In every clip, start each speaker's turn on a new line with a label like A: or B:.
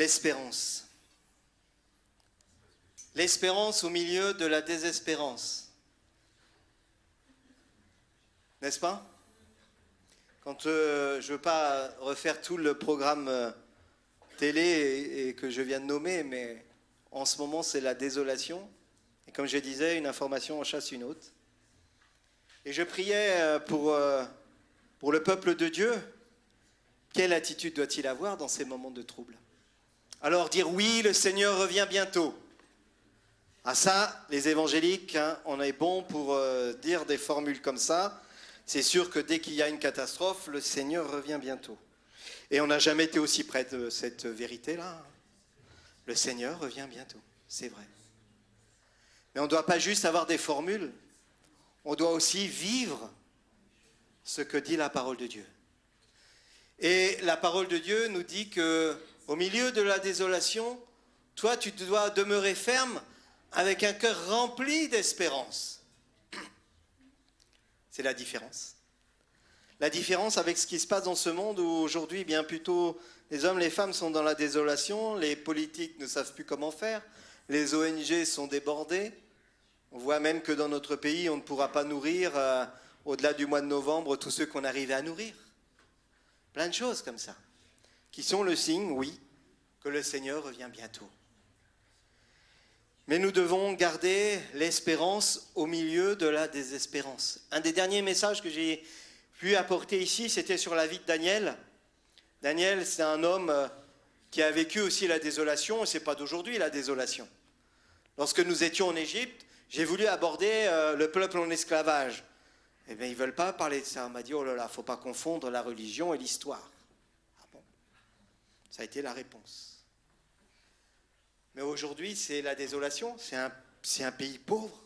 A: L'espérance. L'espérance au milieu de la désespérance. N'est-ce pas? Quand je ne veux pas refaire tout le programme télé et que je viens de nommer, mais en ce moment c'est la désolation. Et comme je disais, une information en chasse une autre. Et je priais pour le peuple de Dieu. Quelle attitude doit-il avoir dans ces moments de trouble? Alors dire oui, le Seigneur revient bientôt. Ah ça, les évangéliques, on est bon pour dire des formules comme ça. C'est sûr que dès qu'il y a une catastrophe, le Seigneur revient bientôt. Et on n'a jamais été aussi près de cette vérité-là. Le Seigneur revient bientôt, c'est vrai. Mais on ne doit pas juste avoir des formules, on doit aussi vivre ce que dit la parole de Dieu. Et la parole de Dieu nous dit qu'au milieu de la désolation, toi tu dois demeurer ferme avec un cœur rempli d'espérance. C'est la différence. La différence avec ce qui se passe dans ce monde où aujourd'hui, bien plutôt, les hommes, les femmes sont dans la désolation, les politiques ne savent plus comment faire, les ONG sont débordées. On voit même que dans notre pays, on ne pourra pas nourrir, au-delà du mois de novembre, tous ceux qu'on arrivait à nourrir. Plein de choses comme ça, qui sont le signe, oui, que le Seigneur revient bientôt. Mais nous devons garder l'espérance au milieu de la désespérance. Un des derniers messages que j'ai pu apporter ici, c'était sur la vie de Daniel. Daniel, c'est un homme qui a vécu aussi la désolation, et ce n'est pas d'aujourd'hui la désolation. Lorsque nous étions en Égypte, j'ai voulu aborder le peuple en esclavage. Eh bien, ils ne veulent pas parler de ça. On m'a dit, oh là là, il ne faut pas confondre la religion et l'histoire. Ah bon? Ça a été la réponse. Mais aujourd'hui, c'est la désolation, c'est un pays pauvre.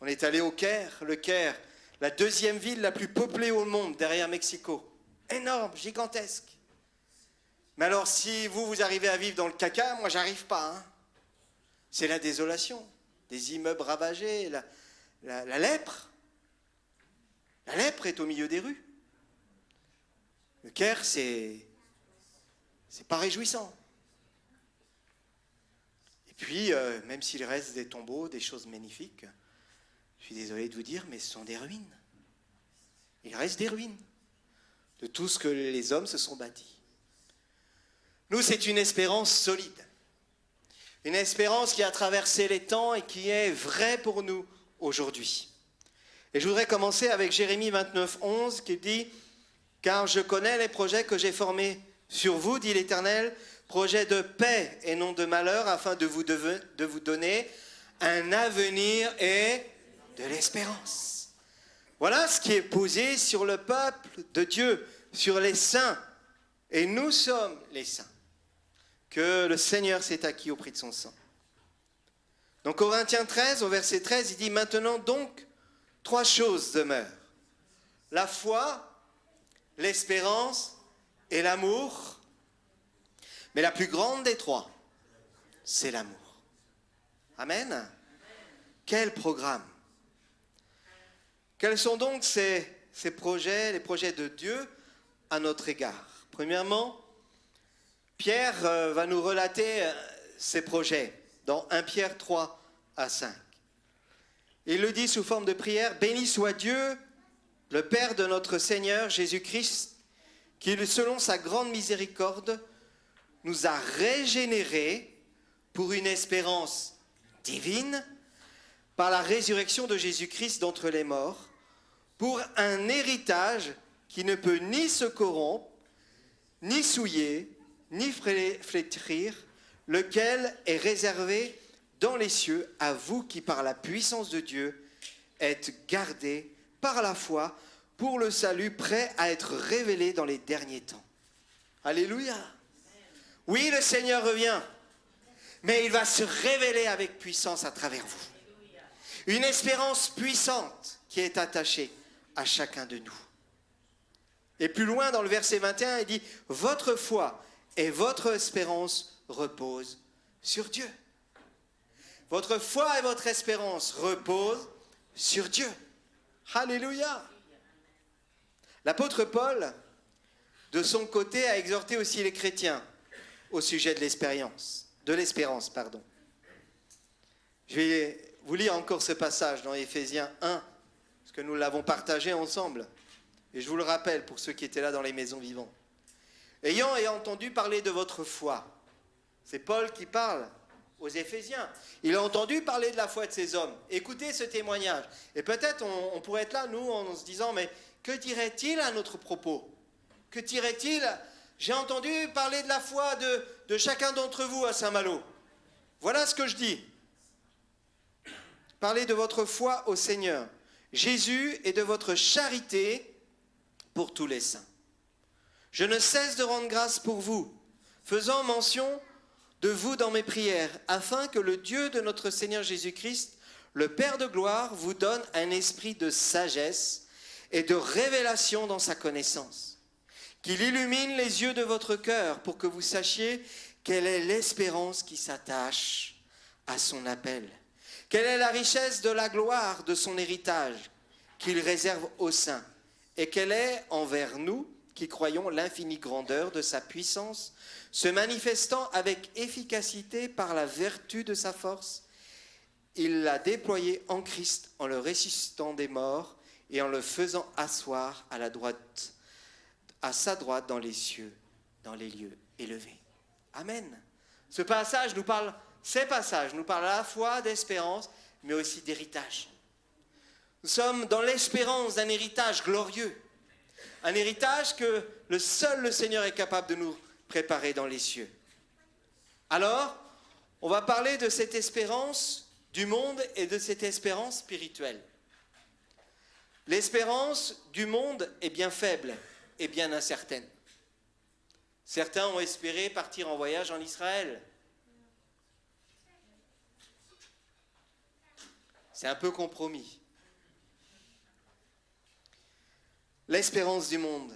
A: On est allé au Caire, le Caire, la deuxième ville la plus peuplée au monde, derrière Mexico. Énorme, gigantesque. Mais alors, si vous arrivez à vivre dans le caca, moi, j'arrive pas. Hein. C'est la désolation, des immeubles ravagés, la lèpre. La lèpre est au milieu des rues. Le Caire, c'est pas réjouissant. Et puis, même s'il reste des tombeaux, des choses magnifiques, je suis désolé de vous dire, mais ce sont des ruines. Il reste des ruines de tout ce que les hommes se sont bâtis. Nous, c'est une espérance solide. Une espérance qui a traversé les temps et qui est vraie pour nous aujourd'hui. Et je voudrais commencer avec Jérémie 29, 11 qui dit « Car je connais les projets que j'ai formés sur vous, dit l'Éternel, projets de paix et non de malheur, afin de vous donner un avenir et de l'espérance. » Voilà ce qui est posé sur le peuple de Dieu, sur les saints. Et nous sommes les saints, que le Seigneur s'est acquis au prix de son sang. Donc Corinthiens 13, au verset 13, il dit « Maintenant donc, 3 choses demeurent. La foi, l'espérance et l'amour. Mais la plus grande des 3, c'est l'amour. » Amen. Quel programme. Quels sont donc ces projets, les projets de Dieu à notre égard? Premièrement, Pierre va nous relater ses projets dans 1 Pierre 3 à 5. Il le dit sous forme de prière, « Béni soit Dieu, le Père de notre Seigneur Jésus-Christ, qui, selon sa grande miséricorde, nous a régénérés pour une espérance divine par la résurrection de Jésus-Christ d'entre les morts, pour un héritage qui ne peut ni se corrompre, ni souiller, ni flétrir, lequel est réservé dans les cieux à vous qui, par la puissance de Dieu, êtes gardés par la foi pour le salut prêt à être révélé dans les derniers temps. » Alléluia. Oui, le Seigneur revient, mais il va se révéler avec puissance à travers vous. Une espérance puissante qui est attachée à chacun de nous. Et plus loin dans le verset 21, il dit « Votre foi et votre espérance reposent sur Dieu. » Votre foi et votre espérance reposent sur Dieu. Alléluia. L'apôtre Paul, de son côté, a exhorté aussi les chrétiens au sujet de l'espérance, pardon. Je vais vous lire encore ce passage dans Éphésiens 1, parce que nous l'avons partagé ensemble. Et je vous le rappelle pour ceux qui étaient là dans les maisons vivantes. Ayant entendu parler de votre foi, c'est Paul qui parle aux Éphésiens. Il a entendu parler de la foi de ces hommes. Écoutez ce témoignage. Et peut-être on pourrait être là, nous, en se disant, mais que dirait-il à notre propos? Que dirait-il? J'ai entendu parler de la foi de chacun d'entre vous à Saint-Malo. Voilà ce que je dis. Parlez de votre foi au Seigneur Jésus et de votre charité pour tous les saints. Je ne cesse de rendre grâce pour vous, faisant mention de vous dans mes prières, afin que le Dieu de notre Seigneur Jésus-Christ, le Père de gloire, vous donne un esprit de sagesse et de révélation dans sa connaissance, qu'il illumine les yeux de votre cœur pour que vous sachiez quelle est l'espérance qui s'attache à son appel, quelle est la richesse de la gloire de son héritage qu'il réserve aux saints, et quelle est envers nous qui croyons l'infinie grandeur de sa puissance, se manifestant avec efficacité par la vertu de sa force. Il l'a déployé en Christ en le ressuscitant des morts et en le faisant asseoir à sa droite dans les cieux, dans les lieux élevés. Amen. Ces passages nous parlent à la fois d'espérance, mais aussi d'héritage. Nous sommes dans l'espérance d'un héritage glorieux, un héritage que le Seigneur est capable de nous préparer dans les cieux. Alors, on va parler de cette espérance du monde et de cette espérance spirituelle. L'espérance du monde est bien faible et bien incertaine. Certains ont espéré partir en voyage en Israël. C'est un peu compromis. L'espérance du monde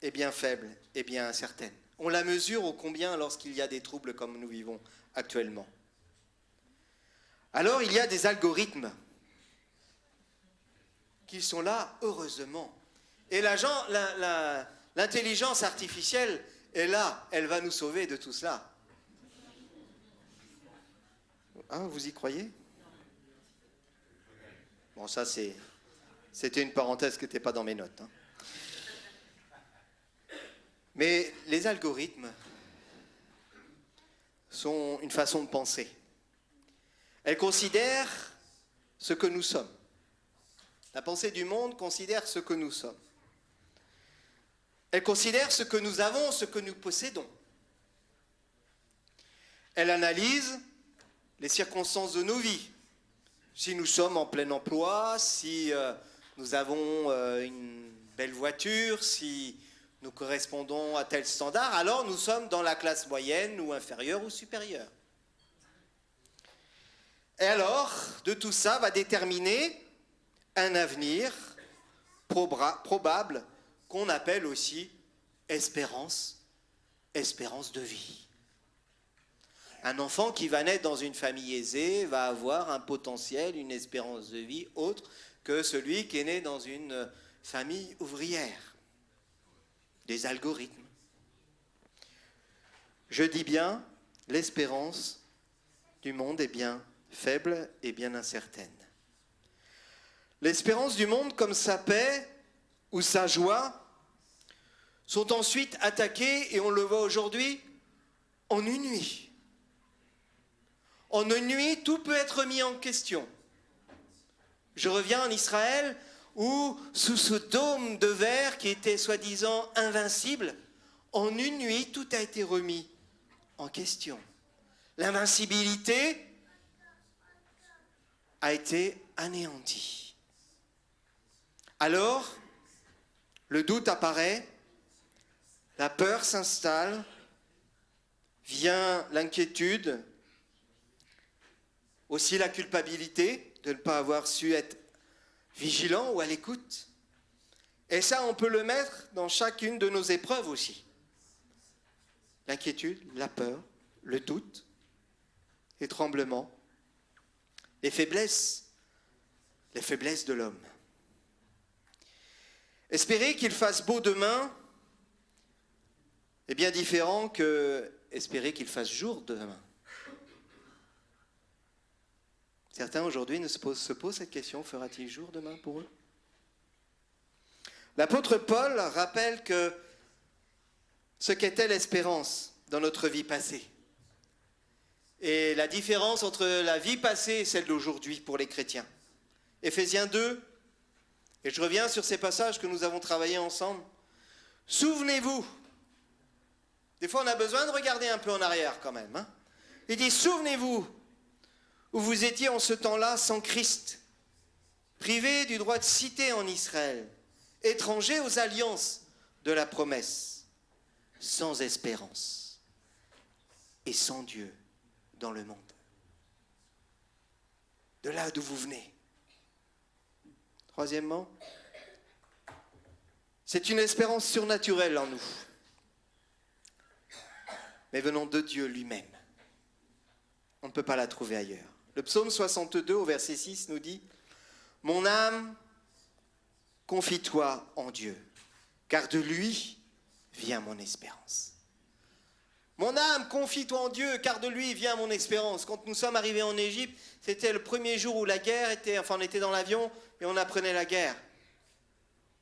A: est bien faible et bien incertaine. On la mesure ô combien lorsqu'il y a des troubles comme nous vivons actuellement. Alors il y a des algorithmes qui sont là, heureusement. Et l'intelligence artificielle est là, elle va nous sauver de tout cela. Ah, vous y croyez? Bon, ça c'était une parenthèse qui n'était pas dans mes notes. Hein. Mais les algorithmes sont une façon de penser. Elles considèrent ce que nous sommes. La pensée du monde considère ce que nous sommes. Elle considère ce que nous avons, ce que nous possédons. Elle analyse les circonstances de nos vies. Si nous sommes en plein emploi, si nous avons une belle voiture, si nous correspondons à tel standard, alors nous sommes dans la classe moyenne ou inférieure ou supérieure. Et alors, de tout ça va déterminer un avenir probable qu'on appelle aussi espérance de vie. Un enfant qui va naître dans une famille aisée va avoir un potentiel, une espérance de vie autre que celui qui est né dans une famille ouvrière. Des algorithmes. Je dis bien, l'espérance du monde est bien faible et bien incertaine. L'espérance du monde, comme sa paix ou sa joie, sont ensuite attaquées, et on le voit aujourd'hui, en une nuit. En une nuit, tout peut être mis en question. Je reviens en Israël, où, sous ce dôme de verre qui était soi-disant invincible, en une nuit, tout a été remis en question. L'invincibilité a été anéantie. Alors, le doute apparaît, la peur s'installe, vient l'inquiétude, aussi la culpabilité de ne pas avoir su être vigilant ou à l'écoute. Et ça, on peut le mettre dans chacune de nos épreuves aussi. L'inquiétude, la peur, le doute, les tremblements, les faiblesses de l'homme. Espérer qu'il fasse beau demain est bien différent que espérer qu'il fasse jour demain. Certains aujourd'hui se posent cette question, fera-t-il jour demain pour eux? L'apôtre Paul rappelle que ce qu'était l'espérance dans notre vie passée. Et la différence entre la vie passée et celle d'aujourd'hui pour les chrétiens. Éphésiens 2, et je reviens sur ces passages que nous avons travaillés ensemble. Souvenez-vous, des fois on a besoin de regarder un peu en arrière quand même. Il dit, souvenez-vous, où vous étiez en ce temps-là sans Christ, privés du droit de cité en Israël, étrangers aux alliances de la promesse, sans espérance et sans Dieu dans le monde. De là d'où vous venez. Troisièmement, c'est une espérance surnaturelle en nous, mais venant de Dieu lui-même. On ne peut pas la trouver ailleurs. Le psaume 62 au verset 6 nous dit « Mon âme, confie-toi en Dieu, car de lui vient mon espérance. » Mon âme, confie-toi en Dieu, car de lui vient mon espérance. Quand nous sommes arrivés en Égypte, c'était le premier jour où la guerre était, on était dans l'avion et on apprenait la guerre.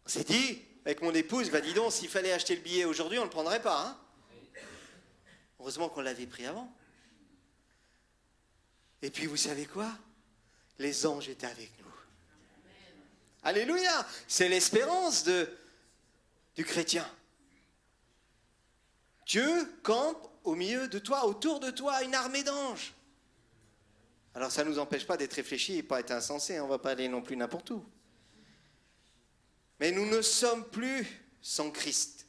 A: On s'est dit, avec mon épouse, dis donc, s'il fallait acheter le billet aujourd'hui, on ne le prendrait pas. Heureusement qu'on l'avait pris avant. Et puis vous savez quoi? Les anges étaient avec nous. Alléluia! C'est l'espérance du chrétien. Dieu campe au milieu de toi, autour de toi, une armée d'anges. Alors ça ne nous empêche pas d'être réfléchis et pas être insensés, on ne va pas aller non plus n'importe où. Mais nous ne sommes plus sans Christ.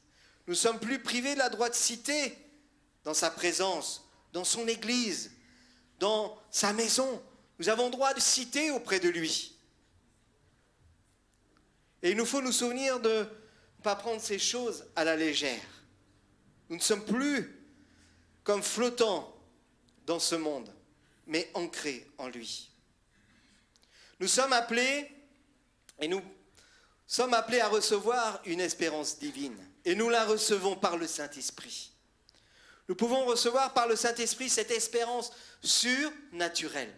A: Nous ne sommes plus privés de la droite cité dans sa présence, dans son église, dans sa maison. Nous avons droit de citer auprès de lui. Et il nous faut nous souvenir de ne pas prendre ces choses à la légère. Nous ne sommes plus comme flottants dans ce monde, mais ancrés en lui. Nous sommes appelés, à recevoir une espérance divine. Et nous la recevons par le Saint-Esprit. Nous pouvons recevoir par le Saint-Esprit cette espérance surnaturelle.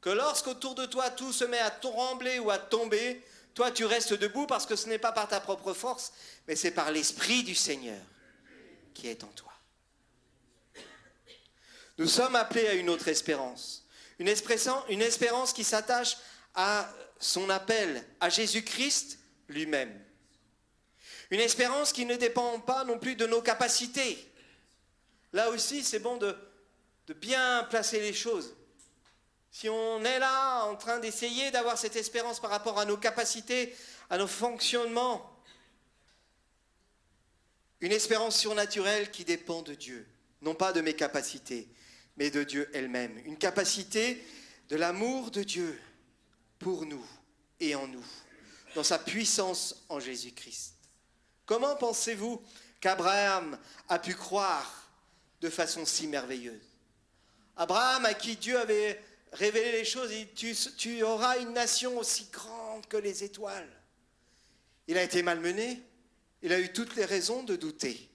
A: Que lorsqu'autour de toi tout se met à trembler ou à tomber, toi tu restes debout parce que ce n'est pas par ta propre force, mais c'est par l'Esprit du Seigneur qui est en toi. Nous sommes appelés à une autre espérance. Une espérance qui s'attache à son appel, à Jésus-Christ lui-même. Une espérance qui ne dépend pas non plus de nos capacités. Là aussi, c'est bon de bien placer les choses. Si on est là en train d'essayer d'avoir cette espérance par rapport à nos capacités, à nos fonctionnements, une espérance surnaturelle qui dépend de Dieu, non pas de mes capacités, mais de Dieu elle-même. Une capacité de l'amour de Dieu pour nous et en nous, dans sa puissance en Jésus-Christ. Comment pensez-vous qu'Abraham a pu croire de façon si merveilleuse? Abraham, à qui Dieu avait révélé les choses, il dit, tu auras une nation aussi grande que les étoiles. Il a été malmené, il a eu toutes les raisons de douter.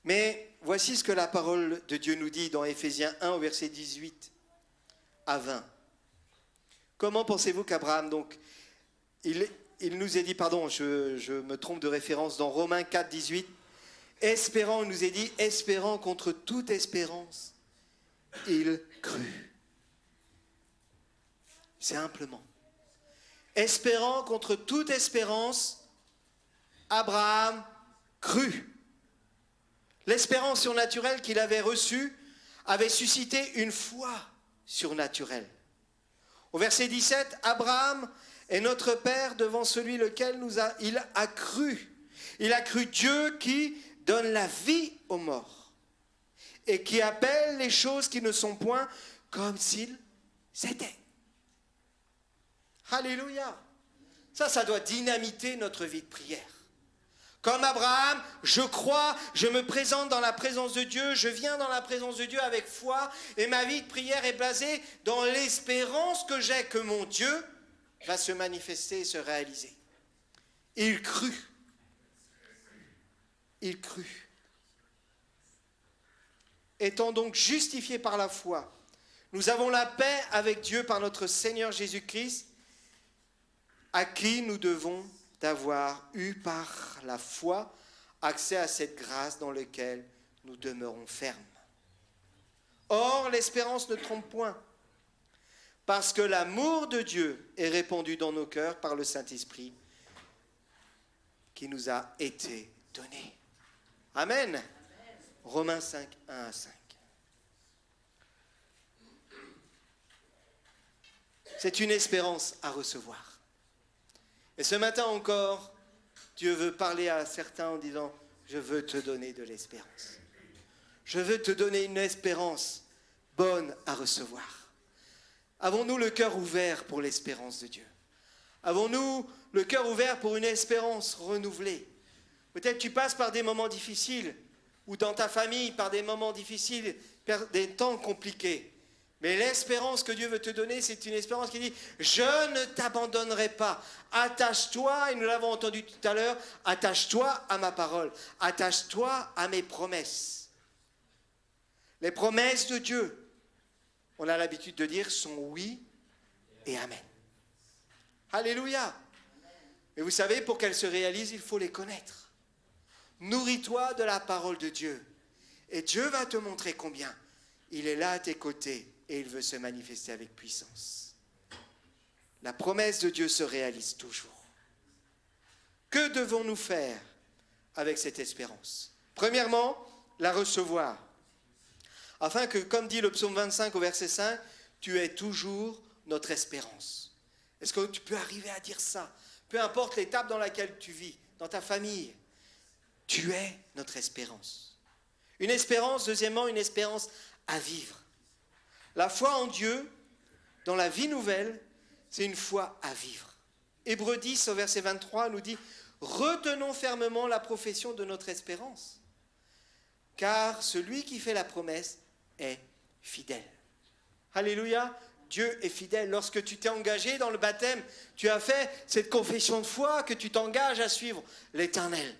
A: Mais voici ce que la parole de Dieu nous dit dans Éphésiens 1 au verset 18 à 20. Comment pensez-vous qu'Abraham, donc, il nous est dit, je me trompe de référence, dans Romains 4, 18, espérant, il nous est dit, espérant contre toute espérance, il crut. Simplement. Espérant contre toute espérance, Abraham crut. L'espérance surnaturelle qu'il avait reçue avait suscité une foi surnaturelle. Au verset 17, Abraham est notre Père devant celui lequel il a cru. Il a cru Dieu qui donne la vie aux morts et qui appelle les choses qui ne sont point comme s'ils étaient. Alléluia. Ça doit dynamiter notre vie de prière. Comme Abraham, je crois, je me présente dans la présence de Dieu, je viens dans la présence de Dieu avec foi et ma vie de prière est basée dans l'espérance que j'ai que mon Dieu va se manifester et se réaliser. Il crut. Il crut. étant donc justifiés par la foi, nous avons la paix avec Dieu par notre Seigneur Jésus-Christ, à qui nous devons d'avoir eu par la foi accès à cette grâce dans laquelle nous demeurons fermes. Or, l'espérance ne trompe point, parce que l'amour de Dieu est répandu dans nos cœurs par le Saint-Esprit qui nous a été donné. Amen. Amen. Romains 5, 1 à 5. C'est une espérance à recevoir. Et ce matin encore, Dieu veut parler à certains en disant, je veux te donner de l'espérance. Je veux te donner une espérance bonne à recevoir. Avons-nous le cœur ouvert pour l'espérance de Dieu? Avons-nous le cœur ouvert pour une espérance renouvelée? Peut-être tu passes par des moments difficiles, ou dans ta famille par des moments difficiles, des temps compliqués. Mais l'espérance que Dieu veut te donner, c'est une espérance qui dit « Je ne t'abandonnerai pas. Attache-toi, et nous l'avons entendu tout à l'heure, attache-toi à ma parole. Attache-toi à mes promesses. » Les promesses de Dieu, on a l'habitude de dire, sont oui et amen. Alléluia. Mais vous savez, pour qu'elles se réalisent, il faut les connaître. Nourris-toi de la parole de Dieu. Et Dieu va te montrer combien il est là à tes côtés. Et il veut se manifester avec puissance. La promesse de Dieu se réalise toujours. Que devons-nous faire avec cette espérance? Premièrement, la recevoir. Afin que, comme dit le psaume 25 au verset 5, tu es toujours notre espérance. Est-ce que tu peux arriver à dire ça? Peu importe l'étape dans laquelle tu vis, dans ta famille, tu es notre espérance. Une espérance, deuxièmement, une espérance à vivre. La foi en Dieu, dans la vie nouvelle, c'est une foi à vivre. Hébreux 10, au verset 23, nous dit « Retenons fermement la profession de notre espérance, car celui qui fait la promesse est fidèle. » Alléluia, Dieu est fidèle. Lorsque tu t'es engagé dans le baptême, tu as fait cette confession de foi que tu t'engages à suivre l'Éternel.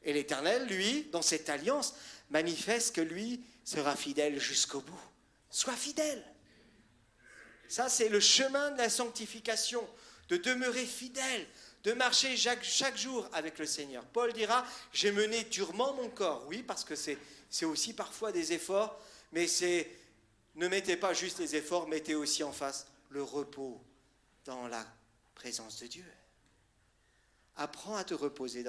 A: Et l'Éternel, lui, dans cette alliance, manifeste que lui sera fidèle jusqu'au bout. Sois fidèle. Ça, c'est le chemin de la sanctification, de demeurer fidèle, de marcher chaque jour avec le Seigneur. Paul dira, j'ai mené durement mon corps. Oui, parce que c'est aussi parfois des efforts, mais ne mettez pas juste les efforts, mettez aussi en face le repos dans la présence de Dieu. Apprends à te reposer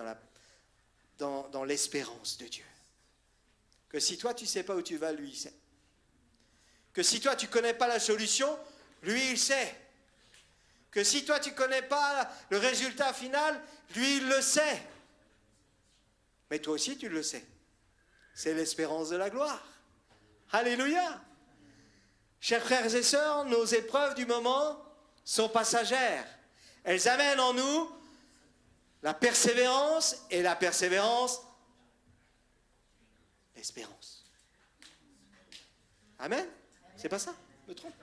A: dans l'espérance de Dieu. Que si toi, tu ne sais pas où tu vas, lui, il sait. Que si toi, tu ne connais pas la solution, lui, il sait. Que si toi, tu ne connais pas le résultat final, lui, il le sait. Mais toi aussi, tu le sais. C'est l'espérance de la gloire. Alléluia. Chers frères et sœurs, nos épreuves du moment sont passagères. Elles amènent en nous la persévérance, et la persévérance, l'espérance. Amen. C'est pas ça? Je me trompe?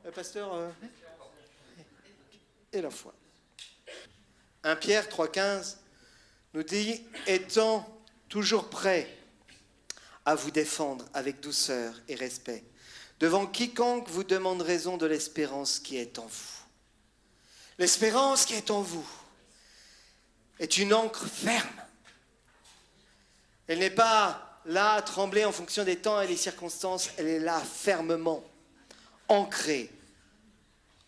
A: Le pasteur et la foi. 1 Pierre 3,15 nous dit « Étant toujours prêt à vous défendre avec douceur et respect, devant quiconque vous demande raison de l'espérance qui est en vous. » L'espérance qui est en vous est une ancre ferme. Elle n'est pas là à trembler en fonction des temps et des circonstances, elle est là fermement ancrée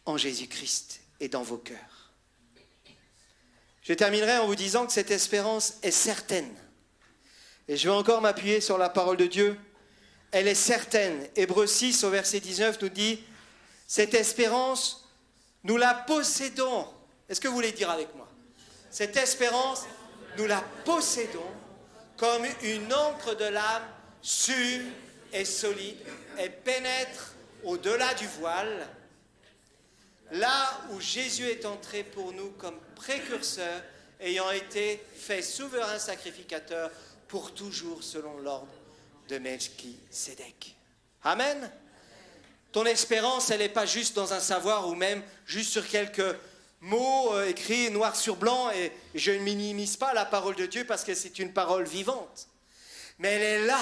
A: en Jésus-Christ et dans vos cœurs. Je terminerai en vous disant que cette espérance est certaine. Et je vais encore m'appuyer sur la parole de Dieu. Elle est certaine. Hébreux 6 au verset 19 nous dit « Cette espérance, nous la possédons. » Est-ce que vous voulez dire avec moi? Cette espérance, nous la possédons comme une encre de l'âme sûre et solide et pénètre au-delà du voile, là où Jésus est entré pour nous comme précurseur, ayant été fait souverain sacrificateur pour toujours selon l'ordre de Melchisédek. Amen. Ton espérance, elle n'est pas juste dans un savoir ou même juste sur quelques mots écrits noir sur blanc, et je ne minimise pas la parole de Dieu parce que c'est une parole vivante. Mais elle est là,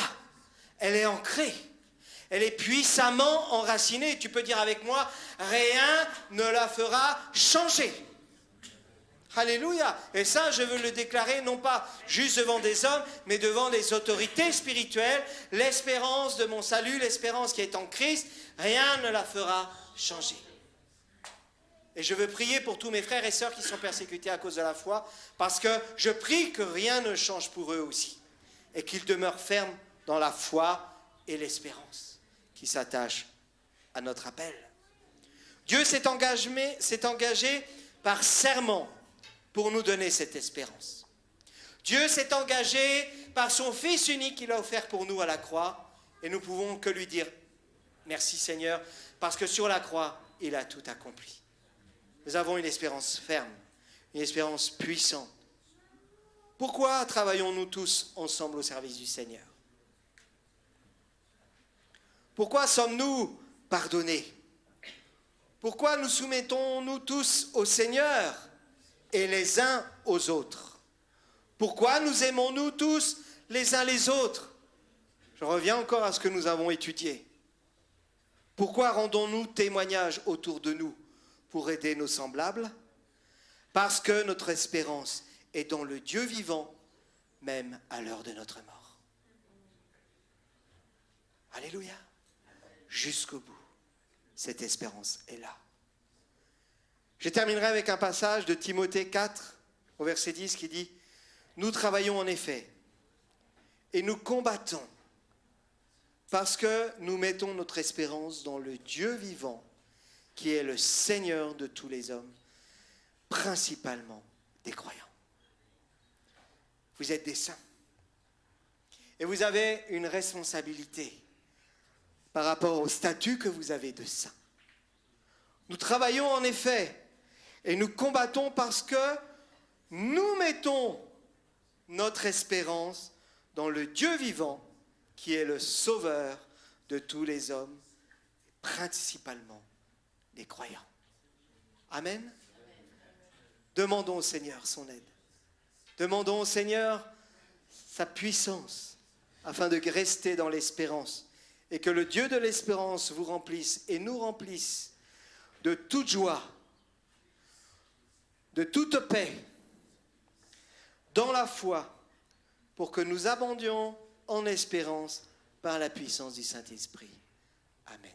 A: elle est ancrée. Elle est puissamment enracinée. Tu peux dire avec moi, rien ne la fera changer. Alléluia. Et ça, je veux le déclarer non pas juste devant des hommes, mais devant des autorités spirituelles. L'espérance de mon salut, l'espérance qui est en Christ, rien ne la fera changer. Et je veux prier pour tous mes frères et sœurs qui sont persécutés à cause de la foi, parce que je prie que rien ne change pour eux aussi, et qu'ils demeurent fermes dans la foi et l'espérance qui s'attachent à notre appel. Dieu s'est engagé par serment pour nous donner cette espérance. Dieu s'est engagé par son Fils unique qu'il a offert pour nous à la croix, et nous pouvons que lui dire merci Seigneur, parce que sur la croix, il a tout accompli. Nous avons une espérance ferme, une espérance puissante. Pourquoi travaillons-nous tous ensemble au service du Seigneur? Pourquoi sommes-nous pardonnés? Pourquoi nous soumettons-nous tous au Seigneur et les uns aux autres? Pourquoi nous aimons-nous tous les uns les autres? Je reviens encore à ce que nous avons étudié. Pourquoi rendons-nous témoignage autour de nous pour aider nos semblables? Parce que notre espérance est dans le Dieu vivant, même à l'heure de notre mort. Alléluia. Jusqu'au bout, cette espérance est là. Je terminerai avec un passage de Timothée 4, au verset 10, qui dit « Nous travaillons en effet, et nous combattons, parce que nous mettons notre espérance dans le Dieu vivant, qui est le Seigneur de tous les hommes, principalement des croyants. » Vous êtes des saints. Et vous avez une responsabilité par rapport au statut que vous avez de saints. Nous travaillons en effet, et nous combattons parce que nous mettons notre espérance dans le Dieu vivant, qui est le Sauveur de tous les hommes, principalement des croyants. Amen. Demandons au Seigneur son aide. Demandons au Seigneur sa puissance afin de rester dans l'espérance et que le Dieu de l'espérance vous remplisse et nous remplisse de toute joie, de toute paix, dans la foi, pour que nous abondions en espérance par la puissance du Saint-Esprit. Amen.